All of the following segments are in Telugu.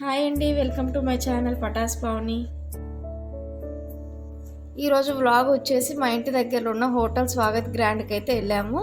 హాయ్ అండి, welcome to my channel Patas Pavani. ఈరోజు వ్లాగ్ వచ్చేసి మా ఇంటి దగ్గరలో ఉన్న హోటల్ స్వాగత్ గ్రాండ్కి అయితే వెళ్ళాము.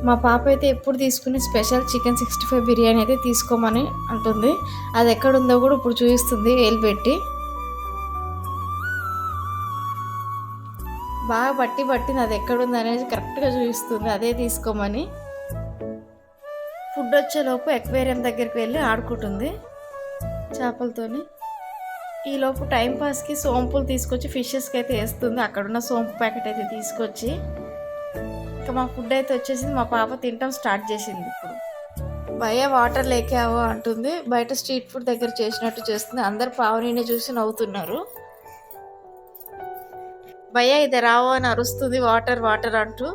మా పాప అయితే ఎప్పుడు తీసుకుని స్పెషల్ చికెన్ 65 బిర్యానీ అయితే తీసుకోమని అంటుంది. అది ఎక్కడుందో కూడా ఇప్పుడు చూపిస్తుంది వేలు పెట్టి. బాగా పట్టింది, అది ఎక్కడుంది అనేది కరెక్ట్గా చూపిస్తుంది, అదే తీసుకోమని. ఫుడ్ వచ్చేలోపు ఎక్వేరియం దగ్గరికి వెళ్ళి ఆడుకుంటుంది చేపలతోని. ఈలోపు టైంపాస్కి సోంపులు తీసుకొచ్చి ఫిషెస్కి అయితే వేస్తుంది. అక్కడున్న సోంపు ప్యాకెట్ అయితే తీసుకొచ్చి ఇంకా మా ఫుడ్ అయితే వచ్చేసింది. మా పాప తినటం స్టార్ట్ చేసింది. ఇప్పుడు భయ్య వాటర్ లేకావో అంటుంది. బయట స్ట్రీట్ ఫుడ్ దగ్గర చేసినట్టు చేస్తుంది. అందరు పావనిని చూసి నవ్వుతున్నారు. భయ్య ఇది రావో అని అరుస్తుంది, వాటర్ వాటర్ అంటూ.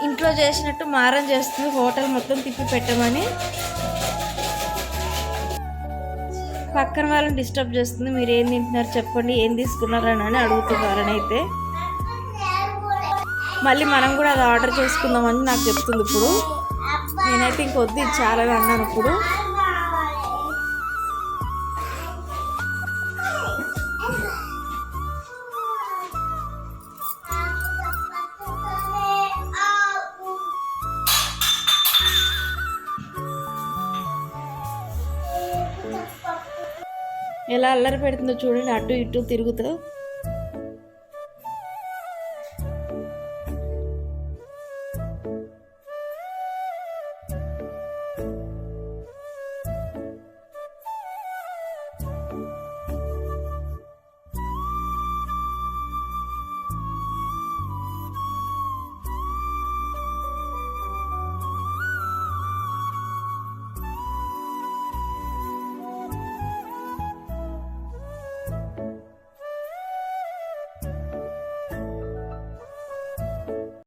ఇంట్లో చేసినట్టు మారం చేస్తుంది, హోటల్ మొత్తం తిప్పి పెట్టమని. పక్కన వాళ్ళని డిస్టర్బ్ చేస్తుంది. మీరు ఏం తింటున్నారు చెప్పండి, ఏం తీసుకున్నారని అడుగుతున్నారని అయితే. మళ్ళీ మనం కూడా అది ఆర్డర్ చేసుకుందామని నాకు చెప్తుంది. ఇప్పుడు నేనైతే ఇంకొద్దు, ఇది చాలా అన్నాను. ఇప్పుడు ఎలా అల్లరి పెడుతుందో చూడండి, అటు ఇటు తిరుగుతూ.